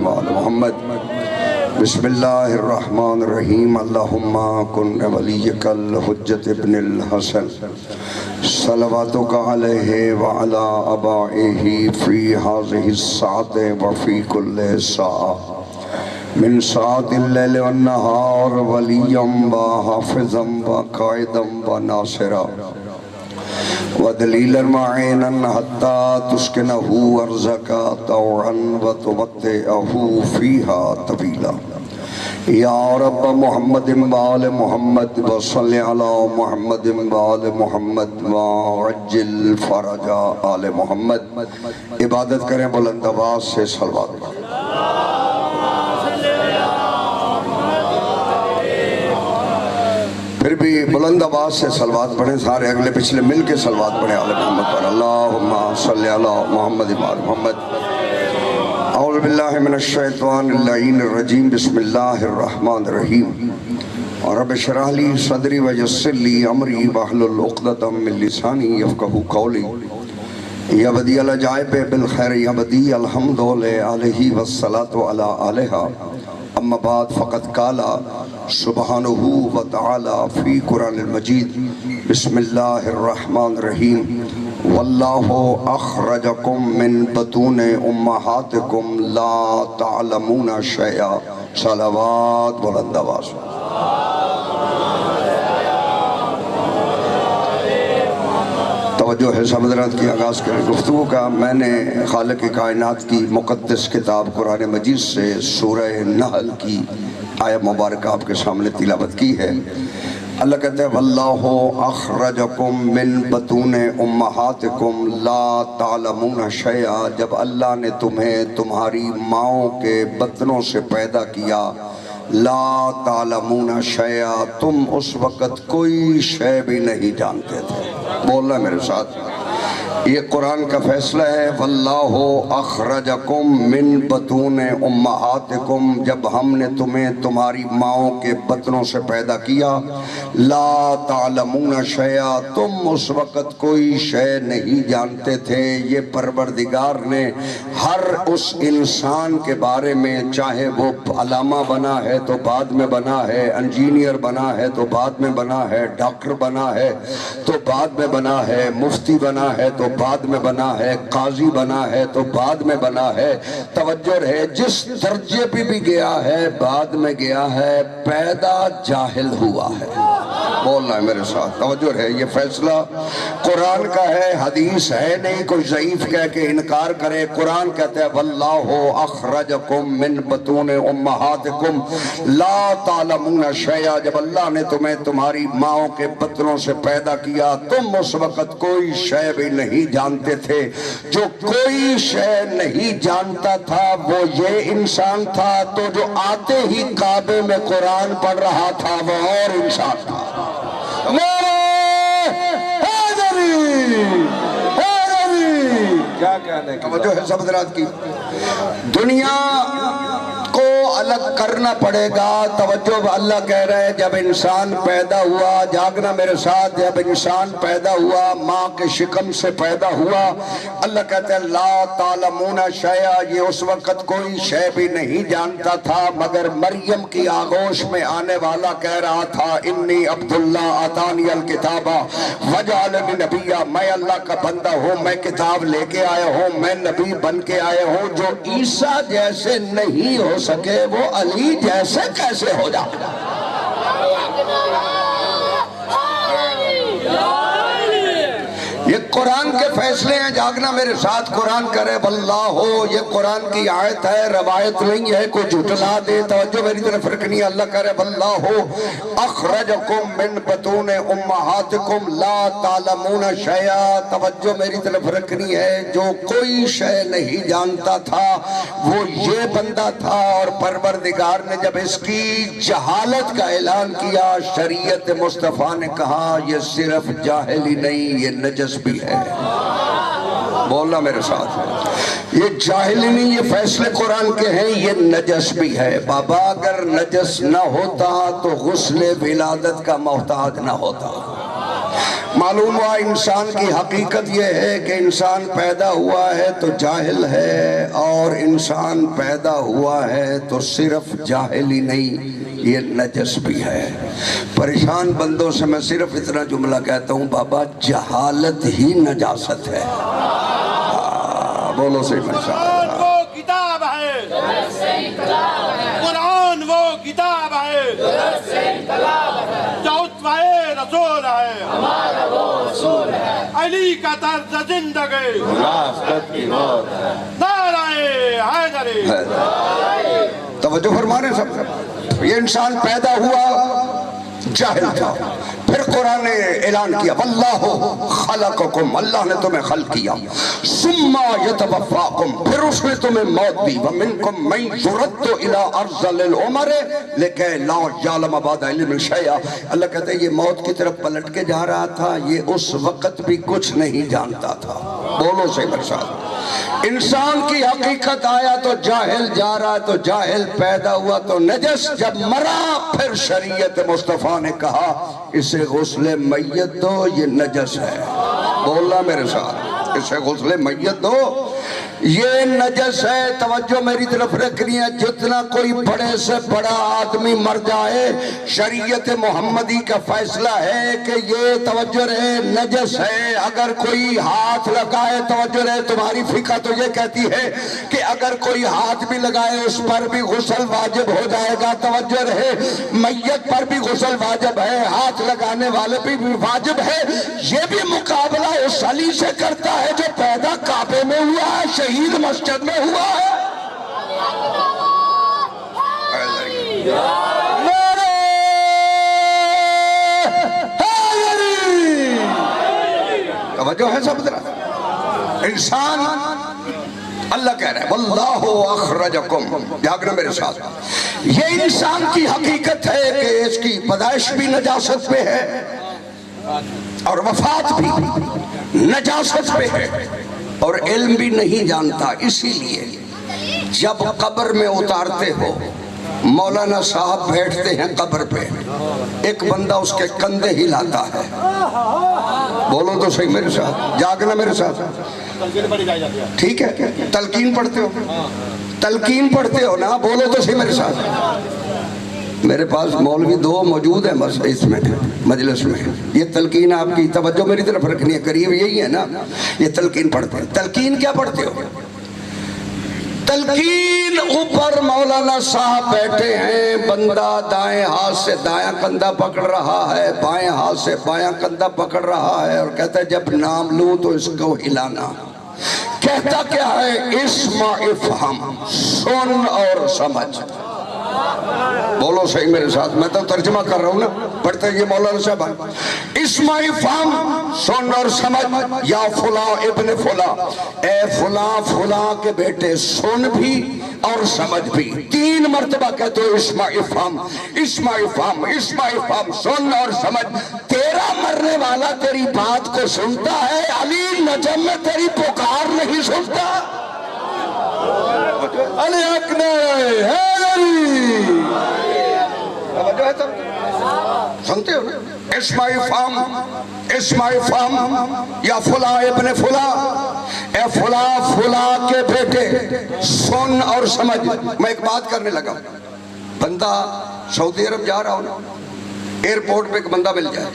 وآل محمد بسم اللہ الرحمن الرحیم اللہم کن ولیک الحجت ابن الحسن صلواتک علیہ وعلا آبائہ فی ہذہ الساعة وفی کل ساعة من ساعة اللیل والنہار ولیا وحافظا وقائدا وناصرا ودلیلا معینا حتی تسکنہ ارضک طوعا وتمتعہ فیہا طویلا یا رب محمد وآل محمد وصل علی محمد وآل محمد وعجل فرج آل محمد. عبادت کریں بلند آواز سے صلوات پڑھیں. پھر بھی بلند آواز سے صلوات پڑھیں. سارے اگلے پچھلے مل کے صلوات پڑھیں آل محمد پر. اللہم صلی علی محمد وآل محمد. اعوذ باللہ من الشیطان اللعین الرجیم. بسم اللہ الرحمن الرحیم. رب اشرح لی صدری ویسر لی امری واحلل عقدۃ من لسانی یفقہوا قولی. یا بدیع العجائب بالخیر یا بدیع الحمد لآلہ والصلاة علی آلہا. اما بعد فقد قال سبحانہ وتعالی فی قرآن المجید بسم اللہ الرحمن الرحیم واللہ اخرجکم من بطون امہاتکم لا تعلمون شیئا. صلوات بلند آواز. توجہ ہے سب حضرات کی. آغاز کریں گفتگو کا. میں نے خالق کائنات کی مقدس کتاب قرآن مجید سے سورہ نحل کی آیت مبارکہ آپ کے سامنے تلاوت کی ہے. اللہ کہتے ہیں واللہ اخرجکم من بطون امہاتکم لا تعلمون شیئا. جب اللہ نے تمہیں تمہاری ماؤں کے بطنوں سے پیدا کیا لا تعلمون شیئا تم اس وقت کوئی شے بھی نہیں جانتے تھے. بولنا میرے ساتھ. یہ قرآن کا فیصلہ ہے. واللہ اخرجکم من بطون امہاتکم. جب ہم نے تمہیں تمہاری ماؤں کے بطنوں سے پیدا کیا لا تعلمون شیئا تم اس وقت کوئی شے نہیں جانتے تھے. یہ پروردگار نے ہر اس انسان کے بارے میں, چاہے وہ علامہ بنا ہے تو بعد میں بنا ہے, انجینئر بنا ہے تو بعد میں بنا ہے, ڈاکٹر بنا ہے تو بعد میں بنا ہے, مفتی بنا ہے تو بعد میں بنا ہے, قاضی بنا ہے تو بعد میں بنا ہے. توجہ ہے جس درجے پہ بھی گیا ہے بعد میں گیا ہے. پیدا جاہل ہوا ہے. بولنا ہے میرے ساتھ. توجہ ہے. یہ فیصلہ قرآن کا ہے, حدیث ہے نہیں. کوئی ضعیف کہہ کے انکار کرے. قرآن کہتے ہیں واللہ اخرجکم من بطون امہاتکم لا تعلمون شیئا. جب اللہ نے تمہیں تمہاری ماؤں کے بطنوں سے پیدا کیا تم اس وقت کوئی شے بھی نہیں جانتے تھے. جو کوئی شے نہیں جانتا تھا وہ یہ انسان تھا. تو جو آتے ہی کعبے میں قرآن پڑھ رہا تھا وہ اور انسان تھا. کیا کہنے کی توجہ ہے سب حضرات کی. دنیا کو الگ کرنا پڑے گا. توجہ. اللہ کہہ رہے ہیں جب انسان پیدا ہوا, جاگنا میرے ساتھ, جب انسان پیدا ہوا ماں کے شکم سے پیدا ہوا اللہ کہتے ہیں لا تعلمون شیئا. یہ اس وقت کوئی شے بھی نہیں جانتا تھا مگر مریم کی آغوش میں آنے والا کہہ رہا تھا انی عبداللہ آتانی الکتاب وجعلنی نبیا. میں اللہ کا بندہ ہوں, میں کتاب لے کے آیا ہوں, میں نبی بن کے آیا ہوں. جو عیسیٰ جیسے نہیں ہو سکے وہ علی جیسے کیسے ہو جائے. یہ قرآن کے فیصلے ہیں. جاگنا میرے ساتھ. قرآن کرے واللہ. یہ قرآن کی آیت ہے, روایت نہیں ہے, کوئی جھٹلا دے. توجہ میری طرف رکھنی. اللہ کرے واللہ اخرجکم من بطون امہاتکم لا تعلمون شیئا. توجہ میری طرف رکھنی ہے. جو کوئی شے نہیں جانتا تھا وہ یہ بندہ تھا. اور پروردگار نے جب اس کی جہالت کا اعلان کیا شریعت مصطفیٰ نے کہا یہ صرف جاہل ہی نہیں یہ نجس بھی ہے. بولنا میرے ساتھ. یہ جاہل نہیں, یہ فیصلے قرآن کے ہیں, یہ نجس بھی ہے. بابا اگر نجس نہ ہوتا تو غسل ولادت کا محتاج نہ ہوتا. معلوم ہوا انسان کی حقیقت یہ ہے کہ انسان پیدا ہوا ہے تو جاہل ہے، اور انسان پیدا ہوا ہے تو صرف جاہل ہی نہیں، یہ نجس بھی ہے۔ پریشان بندوں سے میں صرف اتنا جملہ کہتا ہوں، بابا جہالت ہی نجاست ہے۔ بولو صحیح قرآن وہ کتاب ہے، قرآن وہ کتاب ہے جو اتباع رسول ہے، علی کا طرز زندگی، نعرہ حیدری۔ توجہ فرمانے سب، یہ انسان پیدا ہوا جاہل تھا، پھر قرآن نے اعلان کیا واللہ خلقکم، اللہ نے تمہیں خلق کیا، ثم یتوفاکم، پھر اس نے تمہیں موت دی، ومنکم من یرد الی ارذل العمر لکہ لا یعلم بعد علم شیئا۔ اللہ کہتے ہیں یہ موت کی طرف پلٹ کے جا رہا تھا، یہ اس وقت بھی کچھ نہیں جانتا تھا۔ بولو صحیح میرے ساتھ، انسان کی حقیقت آیا تو جاہل، جا رہا تو جاہل، پیدا ہوا تو نجس، جب مرا پھر شریعت مصطفیٰ نے کہا اسے غسل میت دو، یہ نجس ہے۔ بولنا میرے ساتھ، اسے غسل میت دو، یہ نجس ہے۔ توجہ میری طرف رکھنی ہے، جتنا کوئی بڑے سے بڑا آدمی مر جائے، شریعت محمدی کا فیصلہ ہے کہ یہ توجہ رہے نجس ہے۔ اگر کوئی ہاتھ لگائے، توجہ رہے، تمہاری فقہ تو یہ کہتی ہے کہ اگر کوئی ہاتھ بھی لگائے اس پر بھی غسل واجب ہو جائے گا۔ توجہ رہے، میت پر بھی غسل واجب ہے، ہاتھ لگانے والے بھی واجب ہے۔ یہ بھی مقابلہ اس علی سے کرتا ہے جو پیدا کعبے میں ہوا ہے، شہید مسجد میں ہوا ہے۔ توجہ ہے سب ذرا، انسان اللہ کہہ رہا ہے واللہ اخرجکم، جاگنا میرے ساتھ، یہ انسان کی حقیقت ہے کہ اس کی پیدائش بھی نجاست پہ ہے اور وفات بھی نجاست پہ ہے، اور علم بھی نہیں جانتا۔ اسی لیے جب قبر میں اتارتے ہو، مولانا صاحب بیٹھتے ہیں قبر پہ، ایک بندہ اس کے کندھے ہلاتا ہے۔ بولو تو صحیح میرے ساتھ، جاگنا میرے ساتھ، ٹھیک ہے؟ تلقین پڑھتے ہو، تلقین پڑھتے ہو نا، بولو تو صحیح میرے ساتھ۔ میرے پاس مولوی دو موجود ہیں بس اس میں مجلس میں، یہ تلقین آپ کی توجہ میری طرف رکھنی ہے، قریب یہی ہے نا، یہ تلقین پڑھتے ہیں۔ تلقین کیا پڑھتے ہو؟ تلقین اوپر مولانا صاحب بیٹھے ہیں، بندہ دائیں ہاتھ سے دایاں کندھا پکڑ رہا ہے، بائیں ہاتھ سے بایاں کندھا پکڑ رہا ہے، اور کہتا ہے جب نام لوں تو اس کو ہلانا۔ کہتا کیا ہے؟ اسمع افہم، سن اور سمجھ۔ بولو صحیح میرے ساتھ، میں تو ترجمہ کر رہا ہوں نا، پڑھتے یہ مولانا صاحب۔ اسمع افہم، سن اور سمجھ، یا فلاں ابن فلاں، اے فلاں فلاں کے بیٹے، سن بھی اور سمجھ بھی۔ 3 مرتبہ کہتے ہو اسمع افہم، اسمع افہم، اسمع افہم، سن اور سمجھ۔ تیرا مرنے والا تیری بات کو سنتا ہے، علی نجم میں تیری پکار نہیں سنتا۔ علی اکبر حیدری، سنتے ہو نا؟ اسمع افہم، اسمع افہم، یا فلاں ابن فلاں، اے فلاں فلاں کے بیٹے، سن اور سمجھ۔ میں ایک بات کرنے لگا، بندہ سعودی عرب جا رہا ہو نا، ایئرپورٹ پہ ایک بندہ مل جائے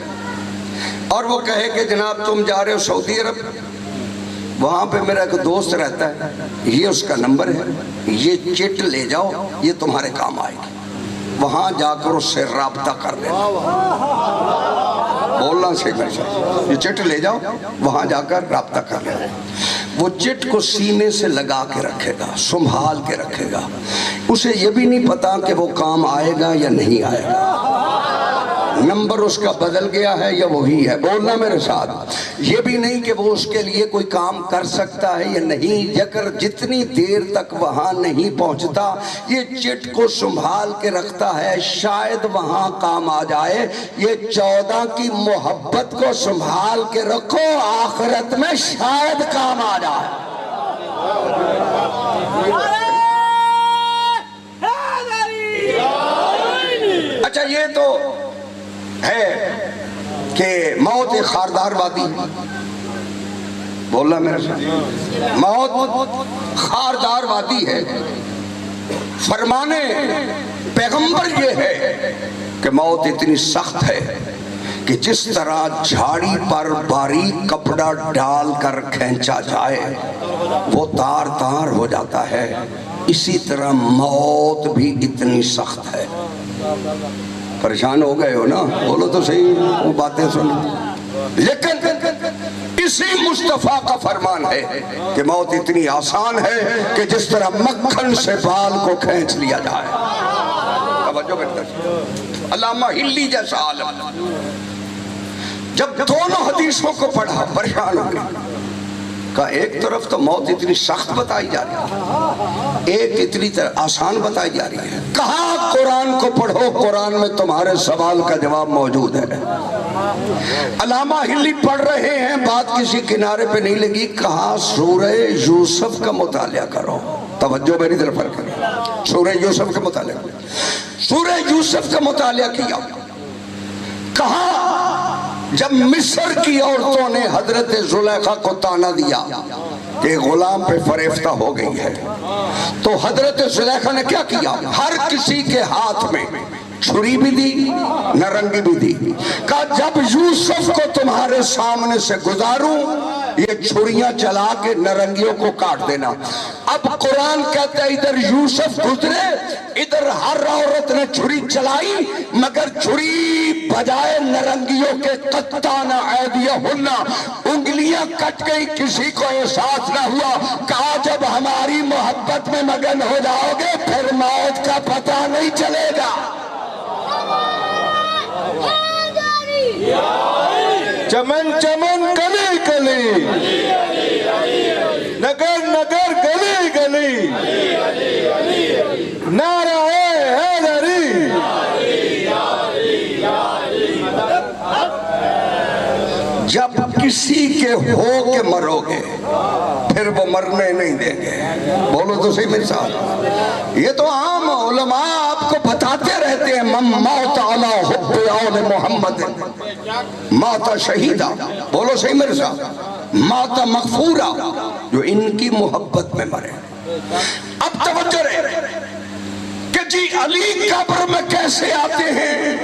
اور وہ کہے کہ جناب تم جا رہے ہو سعودی عرب، وہاں پہ میرا ایک دوست رہتا ہے، یہ اس کا نمبر ہے، یہ چٹ لے جاؤ، یہ تمہارے کام آئے گی، وہاں جا کر اس سے رابطہ کر لینا۔ بولنا صحیح میرے ساتھ، یہ چٹ لے جاؤ، وہاں جا کر رابطہ کر لینا۔ وہ چٹ کو سینے سے لگا کے رکھے گا، سنبھال کے رکھے گا، اسے یہ بھی نہیں پتا کہ وہ کام آئے گا یا نہیں آئے گا، نمبر اس کا بدل گیا ہے یا وہی ہے۔ بولنا میرے ساتھ، یہ بھی نہیں کہ وہ اس کے لیے کوئی کام کر سکتا ہے یا نہیں، اگر جتنی دیر تک وہاں نہیں پہنچتا یہ چٹ کو سنبھال کے رکھتا ہے، شاید وہاں کام آ جائے۔ یہ 14 کی محبت کو سنبھال کے رکھو، آخرت میں شاید کام آ جائے۔ اچھا یہ تو ہے کہ موت ایک خاردار وادی، بولنا میرے ساتھ، موت خاردار وادی ہے۔ فرمانے پیغمبر یہ ہے کہ موت اتنی سخت ہے کہ جس طرح جھاڑی پر باریک کپڑا ڈال کر کھینچا جائے وہ تار تار ہو جاتا ہے، اسی طرح موت بھی اتنی سخت ہے۔ پریشان ہو گئے ہو نا؟ بولو تو صحیح، وہ باتیں سنو۔ لیکن اسی مصطفیٰ کا فرمان ہے کہ موت اتنی آسان ہے کہ جس طرح مکھن سے بال کو کھینچ لیا جائے۔ توجہ کرتے، علامہ ہلی جیسا عالم جب دونوں حدیثوں کو پڑھا پریشان ہو گیا، کہا ایک طرف تو موت اتنی سخت بتائی جا رہی ہے، ایک اتنی آسان بتائی جا رہی ہے۔ کہا قرآن کو پڑھو، قرآن میں تمہارے سوال کا جواب موجود ہے۔ علامہ ہلی پڑھ رہے ہیں، بات کسی کنارے پہ نہیں لگی، کہا سورہ یوسف کا مطالعہ کرو۔ توجہ میری طرف کرو، سورہ یوسف کا مطالعہ کرو۔ سورہ یوسف کا مطالعہ کیا، کہا جب مصر کی عورتوں نے حضرت زلیخا کو تانا دیا کہ غلام پہ فریفتہ ہو گئی ہے، تو حضرت زلیخا نے کیا کیا؟ ہر کسی کے ہاتھ میں چھری بھی دی، نرنگی بھی دی، کہا جب یوسف کو تمہارے سامنے سے گزاروں یہ چھریاں چلا کے نرنگیوں کو کاٹ دینا۔ اب قرآن کہتا ہے ادھر یوسف گزرے، ادھر ہر عورت نے چھری چلائی، مگر چھری بجائے نرنگیوں کے قطعنا ایدیہن، انگلیاں کٹ گئی، کسی کو احساس نہ ہوا۔ کہا جب ہماری محبت میں مگن ہو جاؤ گے پھر موت کا پتہ نہیں چلے گا۔ چمن چمن گلی گلی، نگر نگر گلی گلی، نعرہ حیدری۔ جب کسی کے ہو کے مرو گے پھر وہ مرنے نہیں دیں گے۔ بولو تو صحیح میرے ساتھ، یہ تو عام علماء آپ کو بتاتے رہتے ہیں، من موت علی حب آل محمد موت شہیدہ، بولو صحیح میرے ساتھ، موت مغفورہ، جو ان کی محبت میں مرے۔ اب توجہ رہے کہ جی علی قبر میں کیسے آتے ہیں؟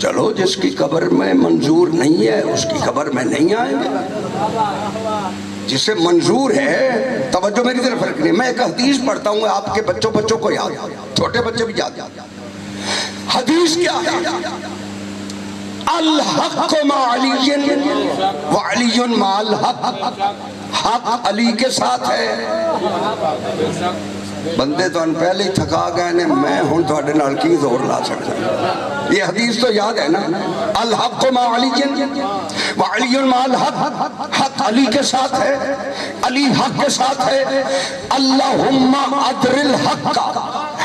چلو جس کی قبر میں منظور نہیں ہے اس کی قبر میں نہیں آئیں گے، جسے منظور ہے۔ توجہ میری طرف رکھنی، میں ایک حدیث پڑھتا ہوں، آپ کے بچوں کو یاد، چھوٹے بچے بھی یاد۔ حدیث کیا ہے؟ الحق مع علی وعلی مع الحق، حق علی کے ساتھ ہے۔ بندے تو ان پہلے ہی تھکا گئے نے، میں ہوں تھوڑے نال کی زور لا سکتا۔ یہ حدیث تو یاد ہے نا، الحق مع علی وعلی مع الحق، حق علی کے ساتھ ہے، علی حق کے ساتھ ہے۔ اللہم ادر الحق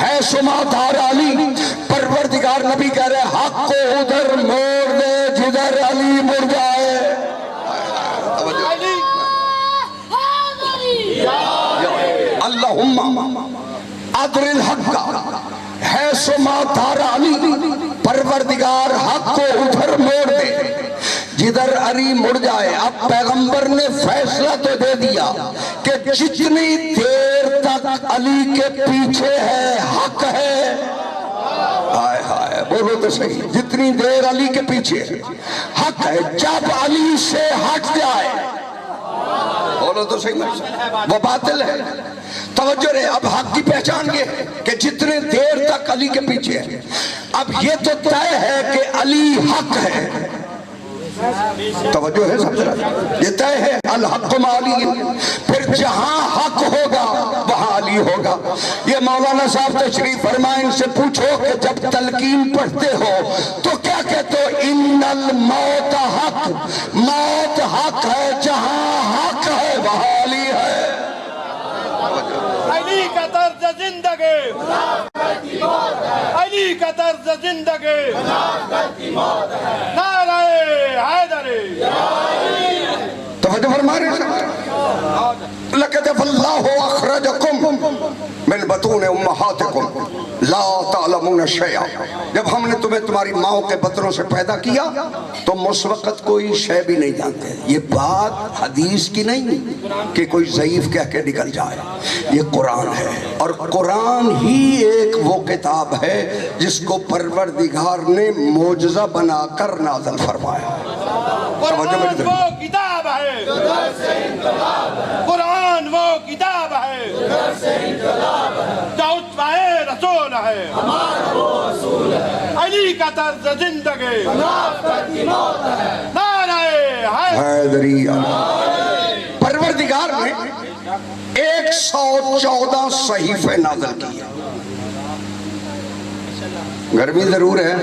حیث ما دار علی، پروردگار نبی کہہ رہے حق کو ادھر موڑ دے جدھر علی مڑ جائے۔ اللہم ادر الحق حیث ما دار علی، پروردگار حق کو ادھر موڑ دے جدھر علی مڑ جائے۔ اب پیغمبر نے فیصلہ تو دے دیا کہ جتنی دیر تک علی کے پیچھے ہے حق ہے، ہائے ہائے بولو تو صحیح، جتنی دیر علی کے پیچھے ہے حق ہے، جب علی سے ہٹ جائے بولو تو صحیح وہ باطل ہے۔ توجہ رہے، اب حق کی پہچان یہ کہ جتنے دیر تک علی کے پیچھے ہے، اب یہ تو طے ہے کہ علی حق ہے۔ توجہ ہے سب طرح، یہ طے ہے الحق مع علی، پھر جہاں حق ہوگا وہاں علی ہوگا۔ یہ مولانا صاحب تشریف فرمائیں، ان سے پوچھو کہ جب تلقین پڑھتے ہو تو کیا کہتے ہو؟ ان الموت حق، موت حق ہے، جہاں حق ہے وہاں علی ہے۔ علی کا طرز زندگی، علی کا طرز زندگی، نعرہ حیدری۔ توجہ فرما رہے ہیں لقد واللہ اخرجکم من بطون امہاتکم لا تعلمون شیئا، جب ہم نے تمہیں تمہاری ماؤں کے بطنوں سے پیدا کیا تم اس وقت کوئی شے بھی نہیں جانتے۔ یہ بات حدیث کی نہیں کہ کوئی ضعیف کہہ کے نکل جائے، یہ قرآن ہے، اور قرآن ہی ایک وہ کتاب ہے جس کو پروردگار نے معجزہ بنا کر نازل فرمایا۔ قرآن وہ کتاب ہے، قرآن وہ کتاب ہے جو اتباع رسول ہے، علی کا طرز زندگی، نعرہ حیدری۔ پروردگار نے 114 صحیفے نازل کیے۔ گرمی ضرور ہے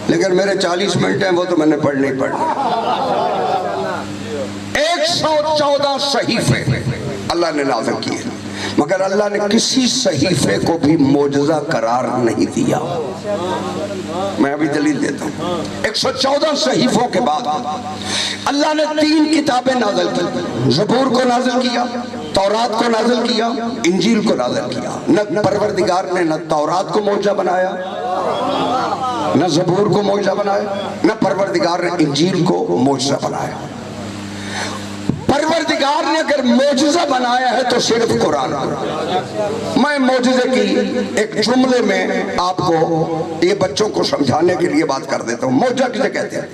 لیکن میرے 40 منٹ ہیں وہ تو میں نے پڑھنے ہی پڑھنے۔ 114 صحیفے اللہ نے نازل کیے، مگر اللہ نے کسی صحیفے کو بھی معجزہ قرار نہیں دیا۔ میں ابھی دلیل دیتا ہوں۔ 114 صحیفوں کے بعد اللہ نے 3 کتابیں نازل کی، زبور کو نازل کیا، تورات کو نازل کیا، انجیل کو نازل کیا۔ نہ پروردگار نے نہ تورات کو معجزہ بنایا، نہ زبور کو معجزہ بنایا، نہ پروردگار نے انجیل کو معجزہ بنایا۔ پروردگار نے اگر معجزہ بنایا ہے تو صرف قرآن کو۔ میں معجزے کی ایک جملے میں آپ کو یہ بچوں کو سمجھانے کے لیے بات کر دیتا ہوں۔ معجزہ کسے کہتے ہیں؟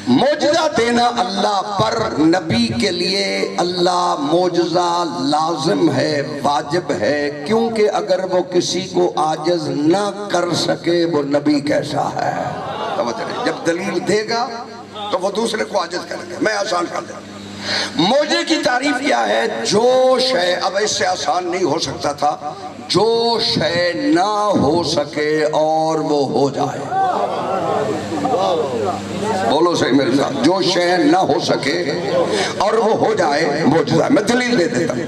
معجزہ دینا اللہ پر نبی کے لیے اللہ معجزہ لازم ہے، واجب ہے، کیونکہ اگر وہ کسی کو عاجز نہ کر سکے وہ نبی کیسا ہے؟ جب دلیل دے گا تو وہ دوسرے کو عاجز کرے گا۔ میں آسان کر دوں۔ معجزے کی تعریف کیا ہے؟ جو شے، اب اس سے آسان نہیں ہو سکتا تھا، جو شے نہ ہو سکے اور وہ ہو جائے۔ بولو صحیح میرے ساتھ، جو شے نہ ہو سکے اور وہ ہو جائے معجزہ۔ میں دلیل دے دیتا ہوں۔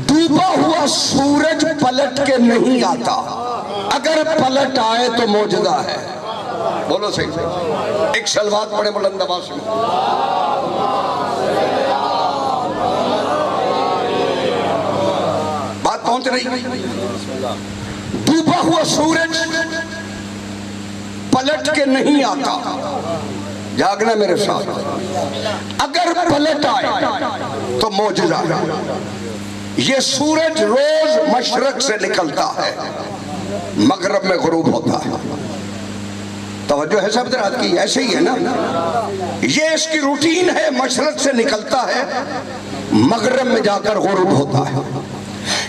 ڈوبا ہوا سورج پلٹ کے نہیں آتا، اگر پلٹ آئے تو معجزہ ہے۔ بولو صحیح۔ ایک سلوات پڑھے بلند آواز سے۔ بات پہنچ رہی؟ ڈوبا ہوا سورج پلٹ کے نہیں آتا، جاگنا میرے ساتھ، اگر پلٹ آئے تو معجزہ ہے۔ یہ سورج روز مشرق سے نکلتا ہے، مغرب میں غروب ہوتا ہے۔ توجہ ہے سب حضرات کی؟ ایسے ہی ہے نا، یہ اس کی روٹین ہے، مشرق سے نکلتا ہے، مغرب میں جا کر غروب ہوتا ہے۔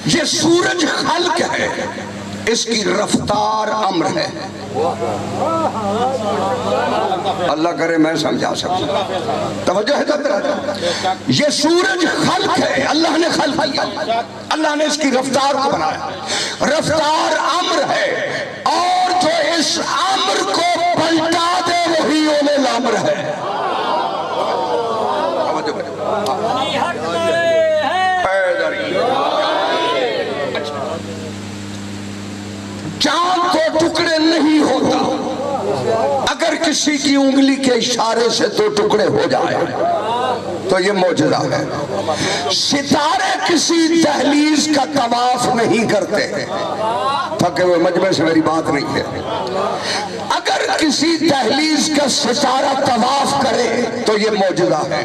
یہ سورج خلق ہے، اس کی رفتار امر ہے۔ اللہ کرے میں سمجھا سکتا۔ توجہ ہے سب؟ یہ سورج خلق ہے، اللہ نے خلق کیا، اللہ نے اس کی رفتار کو بنایا۔ رفتار امر ہے، اور جو اس امر کو پلٹا دے وہی اولے الامر ہے۔ چاند تو ٹکڑے نہیں ہوتا، اگر کسی کی انگلی کے اشارے سے تو ٹکڑے ہو جائے تو یہ معجزہ ہے۔ ستارے کسی دہلیز کا طواف نہیں کرتے، تھکے ہوئے مجمع سے میری بات نہیں ہے۔ اگر کسی دہلیز کا ستارہ طواف کرے تو یہ معجزہ ہے۔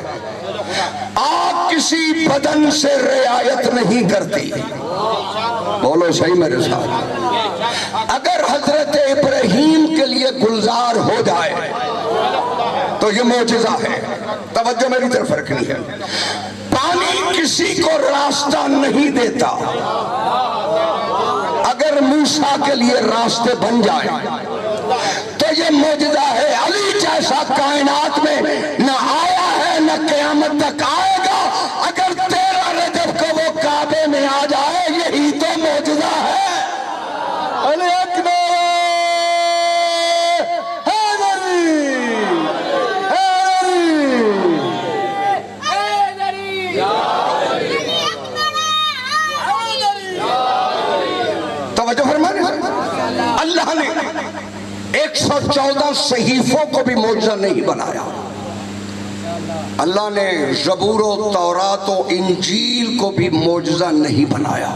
آگ کسی بدن سے رعایت نہیں کرتی، بولو صحیح میرے ساتھ۔ اگر حضرت ابراہیم کے لیے گلزار ہو جائے تو یہ معجزہ ہے۔ توجہ میری طرف رکھنی ہے۔ پانی کسی کو راستہ نہیں دیتا، اگر موسیٰ کے لیے راستے بن جائیں تو یہ معجزہ ہے۔ علی جیسا کائنات میں نہ آیا ہے نہ قیامت تک آئے گا، اگر 13 رجب کو وہ کعبے میں آ جائے یہی تو معجزہ ہے۔ علی اکبر توجہ فرمائیں۔ اللہ نے 114 صحیفوں کو بھی معجزہ نہیں بنایا۔ اللہ نے زبور و تورات و انجیل کو بھی معجزہ نہیں بنایا،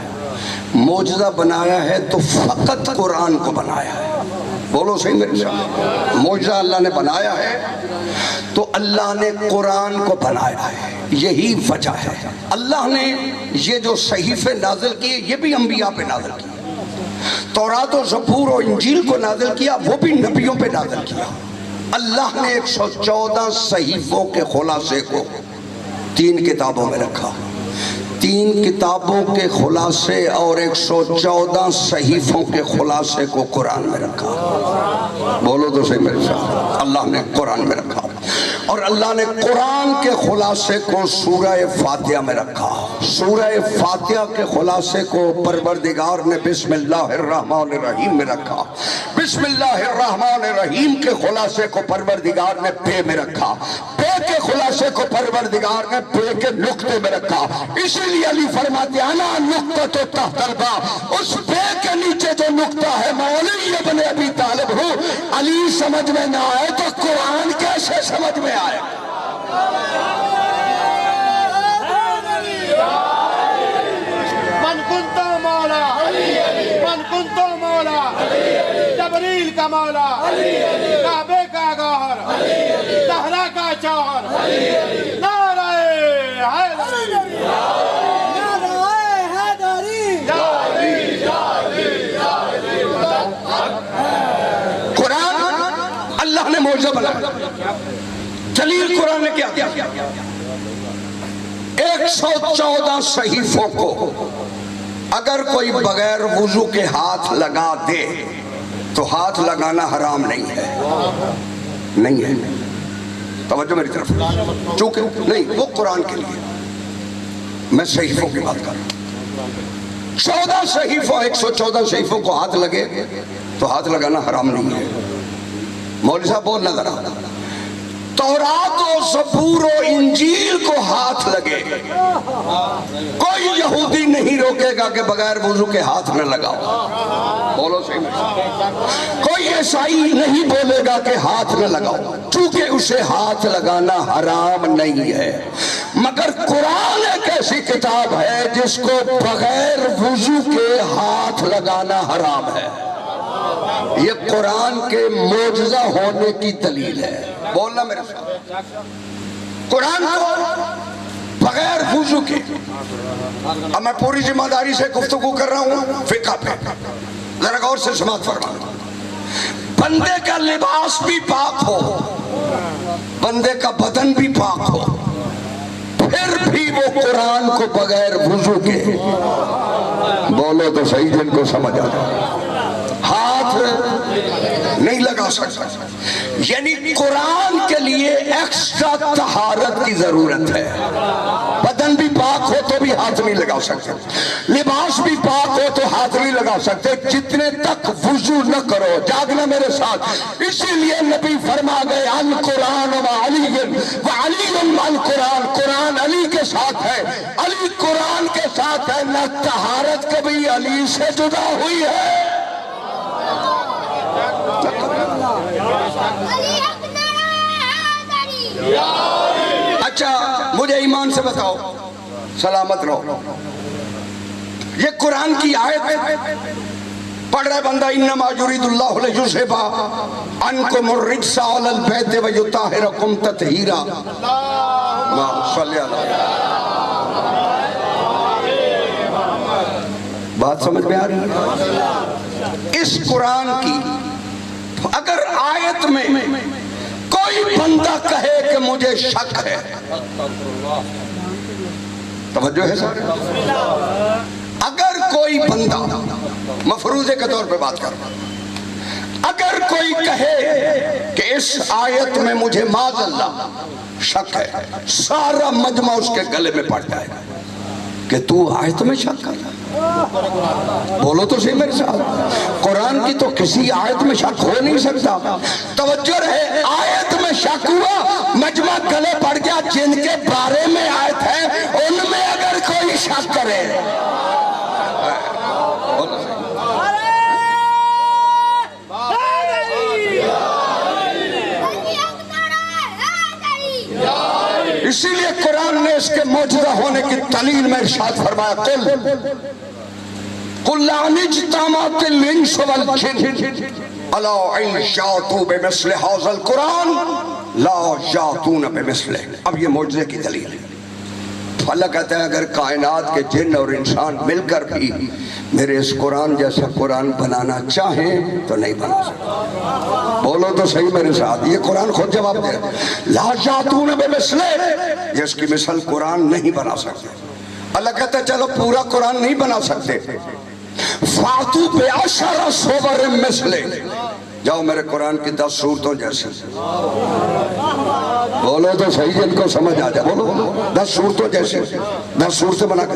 معجزہ بنایا ہے تو فقط قرآن کو بنایا ہے۔ بولو صحیح میرے ساتھ، معجزہ اللہ نے بنایا ہے تو اللہ نے قرآن کو بنایا ہے، یہی وجہ ہے۔ اللہ نے یہ جو صحیفے نازل کیے یہ بھی انبیاء پہ نازل کیے، تورات و زبور و انجیل کو نازل کیا وہ بھی نبیوں پہ نازل کیا۔ اللہ نے 114 صحیفوں کے خلاصے کو 3 کتابوں میں رکھا، 3 کتابوں کے خلاصے اور 114 صحیفوں کے خلاصے کو قرآن میں رکھا۔ بولو تو صحیح میرے ساتھ، اللہ نے قرآن میں رکھا، اور اللہ نے قرآن کے خلاصے کو سورہ فاتحہ میں رکھا۔ سورہ فاتحہ کے خلاصے کو پروردگار نے بسم اللہ الرحمن الرحیم میں رکھا، بسم اللہ الرحمن الرحیم کے خلاصے کو پروردگار نے پے میں رکھا، پے کے خلاصے کو پروردگار نے پے کے نقطے میں رکھا۔ اسی لیے علی فرماتے انا نقطۃ تحت الباء، اس پے کے نیچے جو نقطہ ہے میں علی ابن ابی طالب ہوں۔ علی سمجھ میں نہ آئے تو قرآن کیسے سمجھ میں آئے؟ من کنت مولا من کنت مولا جبریل کا مولا، کعبے کا گوہر، زہرا کا جوہر، نعرہ حیدری، قرآن اللہ نے معجزہ بنایا۔ جلیل قرآن نے کیا کیا؟ 114 صحیفوں کو اگر کوئی بغیر وضو کے ہاتھ لگا دے تو ہاتھ لگانا حرام نہیں ہے، نہیں ہے۔ توجہ میری طرف، چونکہ نہیں وہ قرآن کے لیے، میں صحیفوں کی بات کر رہا ہوں۔ 14 صحیفوں 114 صحیفوں کو ہاتھ لگے تو ہاتھ لگانا حرام نہیں ہے۔ مولوی صاحب بول نہ ذرا، تورات و زبور و انجیل کو ہاتھ لگے، کوئی یہودی نہیں روکے گا کہ بغیر وضو کے ہاتھ نہ لگاؤ۔ بولو صحیح، کوئی عیسائی نہیں بولے گا کہ ہاتھ نہ لگاؤ، چونکہ اسے ہاتھ لگانا حرام نہیں ہے۔ مگر قرآن ایک ایسی کتاب ہے جس کو بغیر وضو کے ہاتھ لگانا حرام ہے۔ یہ قرآن کے معجزہ ہونے کی دلیل ہے۔ بولنا میرے ساتھ، قرآن کو بغیر وضو کے، اب میں پوری ذمہ داری سے گفتگو کر رہا ہوں فقہ پہ، ذرا غور سے سماعت فرمانا۔ بندے کا لباس بھی پاک ہو، بندے کا بدن بھی پاک ہو، پھر بھی وہ قرآن کو بغیر وضو کے، بولو تو صحیح جن کو سمجھ آ جائے، ہاتھ نہیں لگا سکتا۔ یعنی قرآن کے لیے ایکسٹرا طہارت کی ضرورت ہے۔ بدن بھی پاک ہو تو بھی ہاتھ نہیں لگا سکتے، لباس بھی پاک ہو تو ہاتھ نہیں لگا سکتے جتنے تک وضو نہ کرو۔ جاگنا میرے ساتھ، اسی لیے نبی فرما گئے القرآن وعلی وعلی القرآن، قرآن علی کے ساتھ ہے، علی قرآن کے ساتھ ہے، نہ طہارت کبھی علی سے جدا ہوئی ہے۔ اچھا مجھے ایمان سے بتاؤ، سلامت رہو، یہ قرآن کی آیت پڑھ رہے بندہ انما یرید اللہ لیذھب عنکم الرجس اہل البیت ویطہرکم تطہیرا، صلی اللہ، بات سمجھ میں آ رہی ہے؟ اس قرآن کی اگر آیت میں کوئی بندہ کہے کہ مجھے شک ہے، توجہ ہے سر، اگر کوئی بندہ مفروضے کے طور پہ بات کر رہا، اگر کوئی کہے کہ اس آیت میں مجھے معاذ اللہ شک ہے، سارا مجمع اس کے گلے میں پڑ جائے گا کہ تو آیت میں شک کر رہا ہے۔ بولو تو صحیح میرے ساتھ، قرآن کی تو کسی آیت میں شک ہو نہیں سکتا۔ توجہ رہے، آیت میں شک ہوا، مجمع گلے پڑ گیا، جن کے بارے میں آیت ہے ان میں اگر کوئی شک کرے، اس دلیل میں ارشاد فرمایا قل لا اجتمعت الانس والجن الا ان یاتوا بمثل هذا القرآن لا یاتون بمثلہ. اب یہ معجزے کی دلیل ہے. اللہ کہتا ہے اگر کائنات کے جن اور انسان مل کر بھی میرے اس قرآن جیسا قرآن بنانا چاہیں تو نہیں بنا سکتے. بولو تو صحیح میرے ساتھ. یہ قرآن خود جواب دے رہا ہے لا یاتون بمثلہ. یہ اس کی مثل قرآن نہیں بنا سکتے. اللہ کہتا ہے چلو پورا قرآن نہیں بنا سکتے فاتو بعشر صور مثلہ. جاؤ میرے قرآن کی 10 صورتوں جیسے. بولو تو صحیح جن کو سمجھ آ جائے. بولو 10 صورتوں جیسے 10 صورتیں بنا کر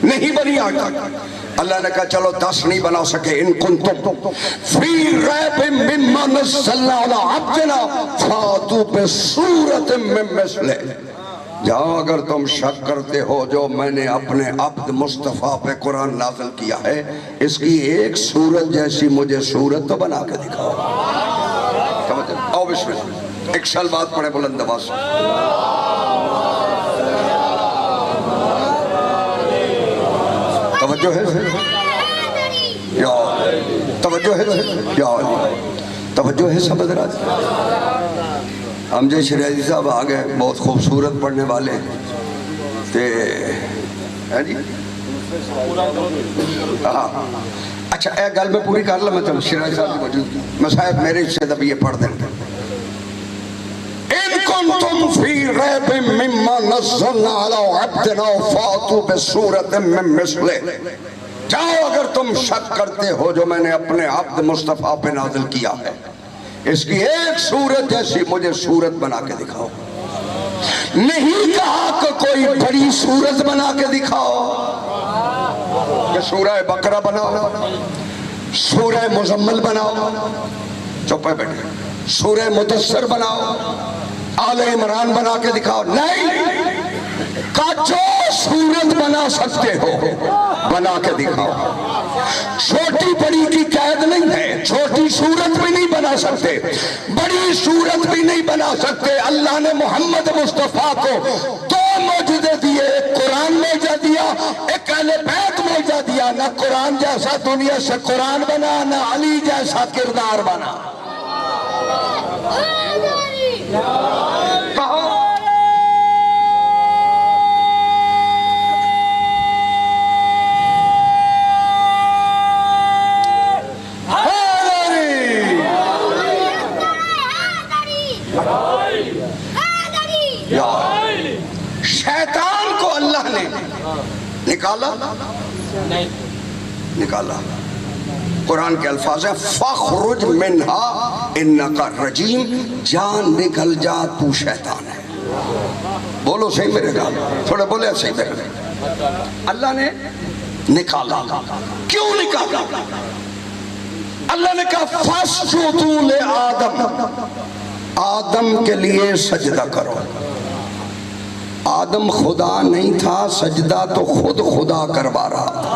نہیں بنی آج تک. اللہ نے کہا چلو 10 نہیں بنا سکے ان کنتم فی ریب مما نزلنا علی عبدنا فاتوا بسورۃ من مثلہ. جہاں اگر تم شک کرتے ہو جو میں نے اپنے عبد مصطفیٰ پہ قرآن نازل کیا ہے اس کی ایک صورت جیسی مجھے صورت تو بنا کے دکھاؤ. آؤ بسم اللہ. ایک سال بعد پڑھے بلند آواز. توجہ ہے یا توجہ ہے یا توجہ ہے سب حضرات. ہم جے شریعتی صاحب آگئے بہت خوبصورت پڑھنے والے تے جی اچھا اے گل میں پوری کر لیں. میں تو شریعتی صاحب کی موجود میں صاحب میرے سے تب یہ پڑھ دیں ان کنتم فی ریب مما نزلنا علی عبدنا فاتوا بسورۃ من مثلہ. جاؤ اگر تم شک کرتے ہو جو میں نے اپنے عبد مصطفیٰ پہ نازل کیا ہے اس کی ایک صورت جیسی مجھے صورت بنا کے دکھاؤ. نہیں کہا کہ کوئی بڑی صورت بنا کے دکھاؤ کہ سورہ بقرہ بناؤ, سورہ مزمل بناؤ, چپے بیٹھے, سورہ مدثر بناؤ, آل عمران بنا کے دکھاؤ. نہیں کہ جو صورت بنا سکتے ہو بنا کے دکھاؤ. چھوٹی بڑی کی قید نہیں ہے. چھوٹی صورت بھی نہیں بنا سکتے, بڑی صورت بھی نہیں بنا سکتے. اللہ نے محمد مصطفیٰ کو 2 معجزے دیے. ایک قرآن معجزہ دیا, ایک اہل بیت معجزہ دیا. نہ قرآن جیسا دنیا سے قرآن بنا, نہ علی جیسا کردار بنا. شیطان کو اللہ نے نکالا. قرآن کے الفاظ ہیں فَخْرُجْ مِنْهَا إِنَّكَ رَجِيمٌ. جان نکل جا تو شیطان ہے. بولو صحیح میرے گا, تھوڑے بولے صحیح میرے. اللہ نے نکالا. کیوں نکالا؟ اللہ نے کہا فَاسْجُدُوا لِآدَمَ. آدم کے لیے سجدہ کرو. آدم خدا نہیں تھا, سجدہ تو خود خدا کروا رہا تھا.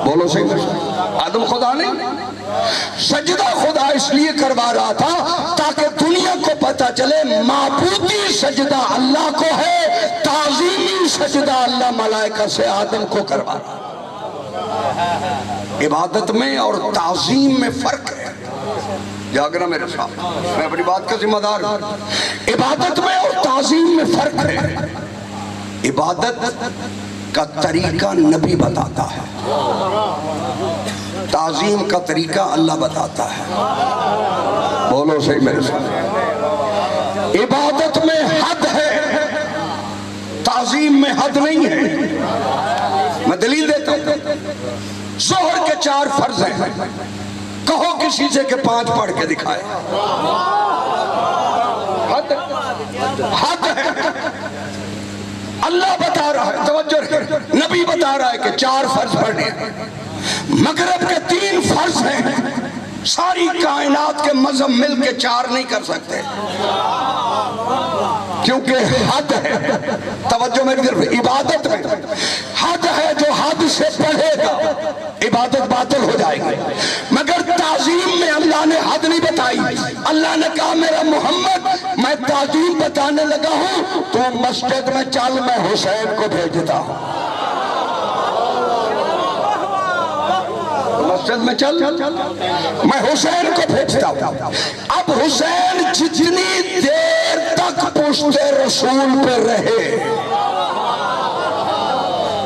بولو صحیح. آدم خدا نہیں, سجدہ خدا اس لیے کروا رہا تھا تاکہ دنیا کو پتہ چلے معبودی سجدہ اللہ کو ہے, تعظیمی سجدہ اللہ ملائکہ سے آدم کو کروا رہا. عبادت میں اور تعظیم میں فرق ہے. جاگنا میرے ساتھ, میں اپنی بات کا ذمہ دار ہوں. عبادت میں اور تعظیم میں فرق ہے. عبادت کا طریقہ نبی بتاتا ہے, تعظیم کا طریقہ اللہ بتاتا ہے. بولو صحیح میرے ساتھ. عبادت میں حد ہے, تعظیم میں حد نہیں ہے. میں دلیل دیتا ہوں. ظہر کے 4 فرض ہیں, کہو کسی سے کہ 5 پڑھ کے دکھائے. حد ہے. اللہ بتا رہا ہے, توجہ رہے, نبی بتا رہا ہے کہ 4 فرض پڑھنے ہیں. مغرب کے 3 فرض ہیں. ساری کائنات کے مذہب مل کے 4 نہیں کر سکتے کیونکہ حد ہے. توجہ میری طرف. عبادت میں حد ہے, جو حد سے پڑھے گا عبادت باطل ہو جائے گی. مگر تعظیم میں اللہ نے حد نہیں بتائی. اللہ نے کہا میرا محمد میں تعظیم بتانے لگا ہوں تو مسجد میں چل میں حسین کو بھیجتا ہوں. مسجد میں چل میں حسین کو بھیجتا ہوں. اب حسین جتنی دیر تک پشت رسول پہ رہے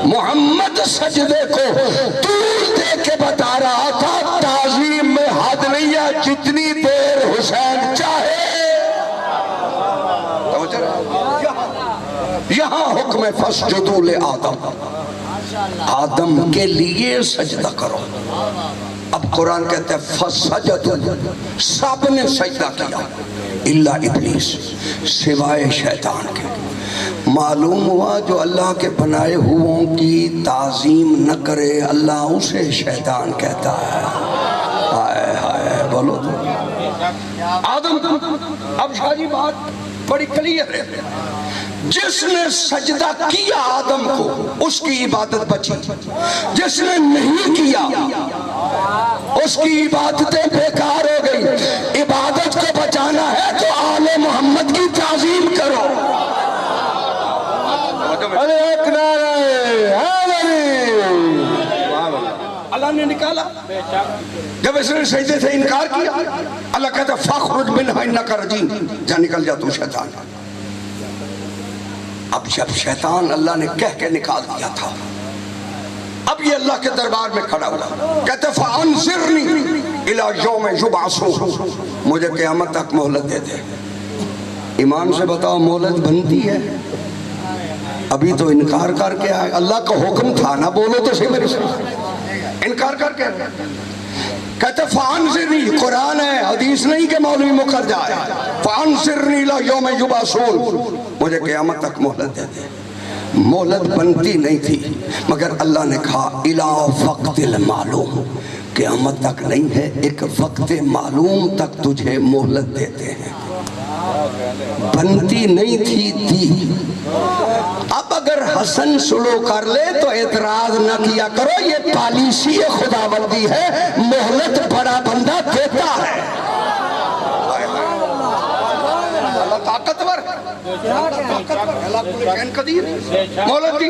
محمد سجدے کو طول دے کے بتا رہا تھا تعظیم میں حد نہیں ہے, جتنی دیر حسین چاہے. یہاں حکم فسجدوا لآدم, آدم کے لیے سجدہ کرو. اب قرآن کہتا ہے فسجدوا, سب نے سجدہ کیا الا ابلیس, سوائے شیطان کے. معلوم ہوا جو اللہ کے بنائے ہوئوں کی تعظیم نہ کرے اللہ اسے شیطان کہتا ہے. ہائے ہائے بولو تو آدم. اب شاہ جی بات بڑی کلیئر ہے, جس نے سجدہ کیا آدم کو اس کی عبادت بچی, جس نے نہیں کیا اس کی عبادتیں بیکار ہو گئی. عبادت کو بچانا ہے تو آل محمد کی تعظیم کرو. ارے ایک نعرہ اللہ نے نکالا. جب اس نے سجدے سے انکار کیا اللہ کہتا فاخرج منہا انک رجیم, جا نکل جا تو شیطان. اب جب شیطان اللہ نے کہہ کے نکال دیا تھا, اب یہ اللہ کے دربار میں کھڑا ہوا کہتے فانظرنی الی یوم یبعثون, مجھے قیامت تک مہلت دے دے. ایمان سے بتاؤ مہلت بنتی ہے؟ ابھی تو انکار کر کے آئے. اللہ کا حکم تھا نا, بولو تو صحیح میرے سے. انکار کر کے کہتے فانظرنی, قرآن ہے حدیث نہیں کہ مولوی مکر جائے. فانظرنی الی یوم یبعثون, مجھے قیامت تک مہلت دے دے. مہلت بنتی نہیں تھی مگر اللہ نے کہا الی وقت المعلوم, قیامت تک نہیں ہے, ایک وقت معلوم تک تجھے مہلت دیتے ہیں. بنتی نہیں تھی دی. اب اگر حسن سلو کر لے تو اعتراض نہ کیا کرو, یہ پالیسی خداوندی ہے, مہلت بڑا بندہ دیتا ہے. اللہ طاقتور, مہلت دی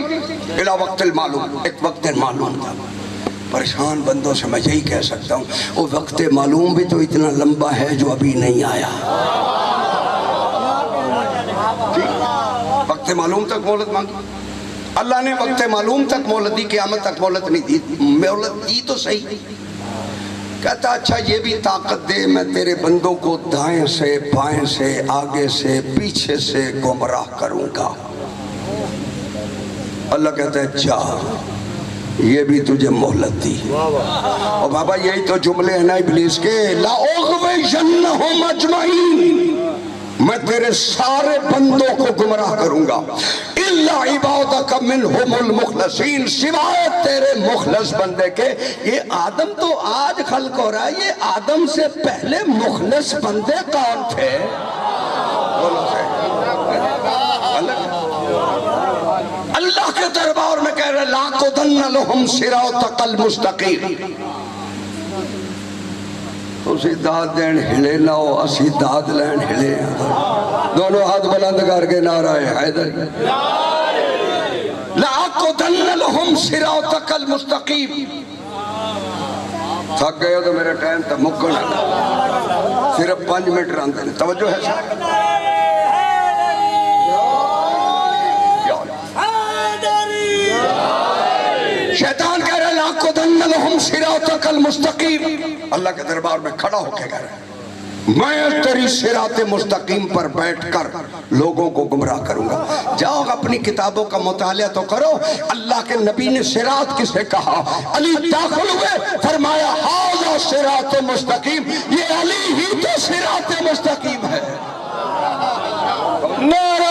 الی وقت المعلوم, ایک وقت معلوم تھا. پریشان بندوں سے میں یہی کہہ سکتا ہوں وہ وقت معلوم بھی تو اتنا لمبا ہے جو ابھی نہیں آیا. وقت معلوم تک مہلت مانگی اللہ نے, وقت معلوم تک مہلت دی, قیامت تک مہلت نہیں دی. مہلت دی تو صحیح. کہتا اچھا یہ بھی طاقت دے میں تیرے بندوں کو دائیں سے بائیں سے آگے سے پیچھے سے گمراہ کروں گا. اللہ کہتا ہے جا, یہ بھی تجھے مہلت دی. اور بابا یہی تو جملے ہیں نا ابلیس کے, لَأُغْوِيَنَّهُمْ أَجْمَعِينَ, میں تیرے سارے بندوں کو گمراہ کروں گا. اِلَّا عِبَادَكَ مِنْهُمُ الْمُخْلَصِينَ, سوائے تیرے مخلص بندے کے. یہ آدم تو آج خلق ہو رہا ہے, یہ آدم سے پہلے مخلص بندے کون تھے؟ اللہ کے دربار میں کہہ رہے لَأَقْعُدَنَّ لَهُمْ صِرَاطَكَ الْمُسْتَقِيمَ. اسی داد دین ہلے نہ ہو, اسی داد لین ہلے. دونوں ہاتھ بلند کر کے نعرہ حیدر. لَأَقْعُدَنَّ لَهُمْ صِرَاطَكَ الْمُسْتَقِيمَ. تھک گئے ہو تو میرا ٹائم تھا مکنا, صرف 5 منٹ رہتے ہیں. توجہ ہے شیطان کہہ رہے لَأَقْعُدَنَّ لَهُمْ صِرَاطَكَ الْمُسْتَقِيمَ. اللہ کے دربار میں کھڑا ہو کے کہہ رہے میں تیری صراط مستقیم پر بیٹھ کر لوگوں کو گمراہ کروں گا. جاؤ اپنی کتابوں کا مطالعہ تو کرو. اللہ کے نبی نے صراط کسے کہا؟ علی داخل ہوئے, فرمایا ھذا صراط مستقیم, یہ علی ہی تو صراط مستقیم ہے. نعرہ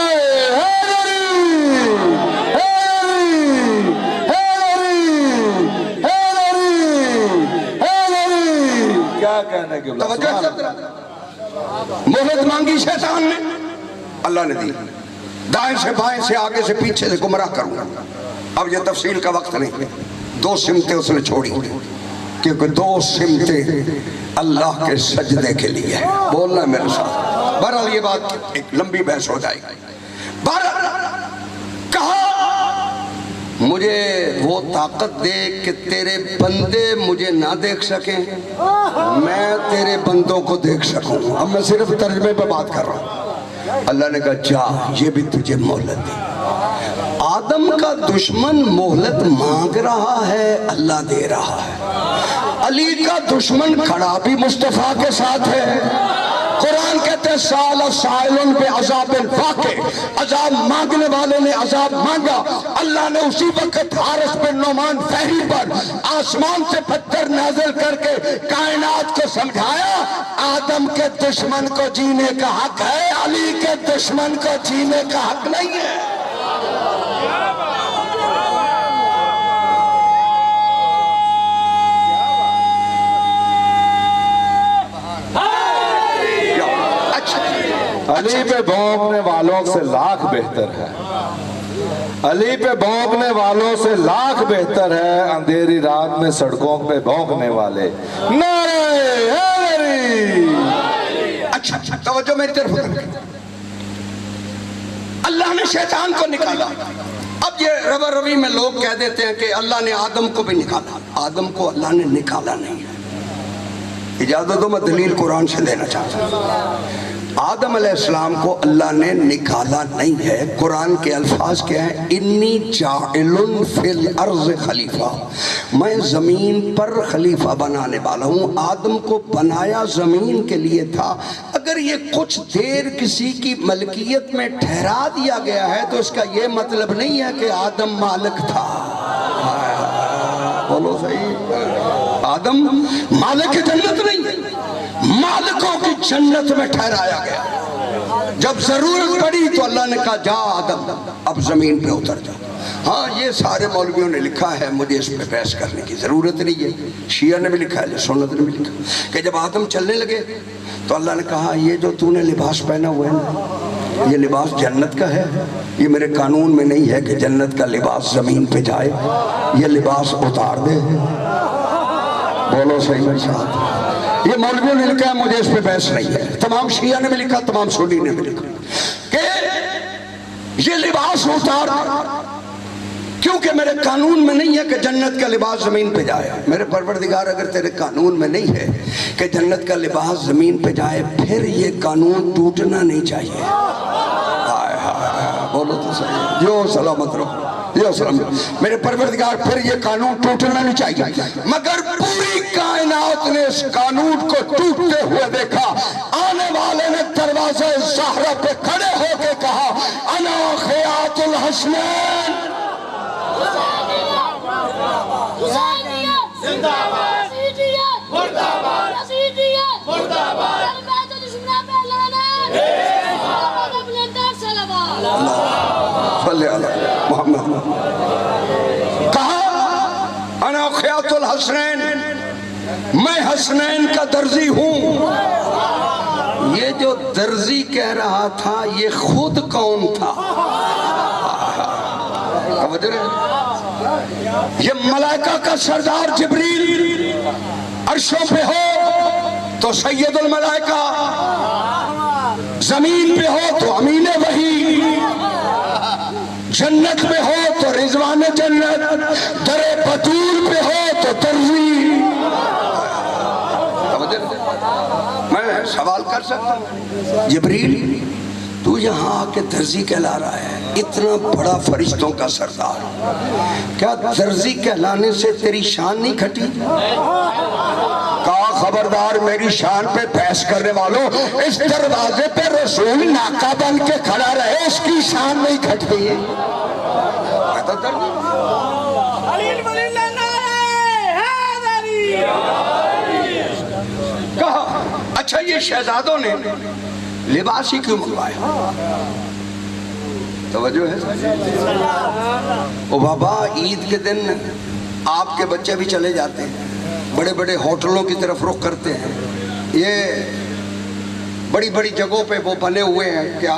مہلت مانگی شیطان نے, اللہ نے دی. دائیں سے بائیں سے آگے سے پیچھے سے گمراہ کروں گا. اب یہ تفصیل کا وقت نہیں, 2 سمتیں اس نے چھوڑی. کیونکہ دو سمتیں اللہ کے سجدے کے لیے ہیں۔ بولنا ہے میرے ساتھ۔ بہرحال یہ بات ایک لمبی بحث ہو جائے گی۔ بہرحال کہا مجھے وہ طاقت دے کہ تیرے بندے مجھے نہ دیکھ سکیں، میں تیرے بندوں کو دیکھ سکوں۔ اب میں صرف ترجمے پہ بات کر رہا ہوں۔ اللہ نے کہا جا، یہ بھی تجھے مہلت دی۔ آدم کا دشمن مہلت مانگ رہا ہے، اللہ دے رہا ہے۔ علی کا دشمن کھڑا بھی مصطفیٰ کے ساتھ ہے۔ قرآن کہتے ہیں سال سائلن بے عذاب واقع، عذاب مانگنے والے نے عذاب مانگا۔ اللہ نے اسی وقت حارث بن نعمان فہری پر آسمان سے پتھر نازل کر کے کائنات کو سمجھایا آدم کے دشمن کو جینے کا حق ہے، علی کے دشمن کو جینے کا حق نہیں ہے۔ علی پہ بھونکنے والوں سے لاکھ بہتر ہے، علی پہ بھونکنے والوں سے لاکھ بہتر ہے اندھیری رات میں سڑکوں پہ بھونکنے والے۔ نعرہ حیدری۔ اچھا توجہ میری طرف ادھر۔ اللہ نے شیطان کو نکالا۔ اب یہ ربا روی میں لوگ کہہ دیتے ہیں کہ اللہ نے آدم کو بھی نکالا۔ آدم کو اللہ نے نکالا نہیں ہے۔ اجازت دو میں دلیل قرآن سے دینا چاہتا ہوں۔ آدم علیہ السلام کو اللہ نے نکالا نہیں ہے۔ قرآن کے الفاظ کیا ہیں؟ انی جاعل فی الارض خلیفہ، میں زمین پر خلیفہ بنانے والا ہوں۔ آدم کو بنایا زمین کے لیے تھا۔ اگر یہ کچھ دیر کسی کی ملکیت میں ٹھہرا دیا گیا ہے تو اس کا یہ مطلب نہیں ہے کہ آدم مالک تھا۔ بولو صحیح، آدم مالک جنت نہیں ہے، مالکوں کی جنت میں ٹھہرایا گیا۔ جب ضرورت پڑی تو اللہ نے کہا جا آدم اب زمین پہ اتر جا۔ ہاں یہ سارے مولویوں نے لکھا ہے، مجھے اس پہ بحث کرنے کی ضرورت نہیں ہے۔ شیعہ نے بھی لکھا ہے، سنت نے بھی لکھا کہ جب آدم چلنے لگے تو اللہ نے کہا یہ جو تو نے لباس پہنا ہوا ہے نا، یہ لباس جنت کا ہے، یہ میرے قانون میں نہیں ہے کہ جنت کا لباس زمین پہ جائے، یہ لباس اتار دے۔ بولو صحیح میرے ساتھ۔ یہ مولویوں نے لکھا ہے، مجھے اس پہ بحث نہیں ہے۔ تمام شیعہ نے بھی لکھا، تمام سنی نے بھی لکھا کہ یہ لباس اتار کیونکہ میرے قانون میں نہیں ہے کہ جنت کا لباس زمین پہ جائے۔ میرے پروردگار اگر تیرے قانون میں نہیں ہے کہ جنت کا لباس زمین پہ جائے پھر یہ قانون ٹوٹنا نہیں چاہیے۔ ہائے ہائے بولو تو صحیح، جو سلامت رہو، جو سلامت۔ میرے پروردگار پھر یہ قانون ٹوٹنا نہیں چاہیے، مگر پوری کائنات نے اس قانون کو ٹوٹتے ہوئے دیکھا۔ آنے والے نے دروازے زہرا پہ کھڑے ہو کے کہا انا خیات الحسنین۔ محمد کہا انا خیات الحسنین، میں حسنین کا درزی ہوں۔ یہ جو درزی کہہ رہا تھا یہ خود کون تھا؟ یہ ملائکہ کا سردار جبریل عرشوں پہ ہو تو سید الملائکہ، زمین پہ ہو تو امین وحی، جنت پہ ہو تو رضوان جنت، در بطول پہ ہو تو درزی۔ میں سوال کر سکتا ہوں جبریل تو یہاں آ کے درزی کہلا رہا ہے، اتنا بڑا فرشتوں کا سردار، کیا درزی کہلانے سے تیری شان نہیں گھٹی؟ کہا خبردار میری شان پہ بحث کرنے والوں، اس دروازے پہ رسول ناکہ بن کے کھڑا رہے، اس کی شان نہیں گھٹی۔ کہا اچھا یہ شہزادوں نے لباس ہی کیوں منگوایا؟ توجہ ہے؟ او بابا عید کے دن آپ کے بچے بھی چلے جاتے ہیں، بڑے بڑے ہوٹلوں کی طرف رخ کرتے ہیں، یہ بڑی بڑی جگہوں پہ وہ بنے ہوئے ہیں، کیا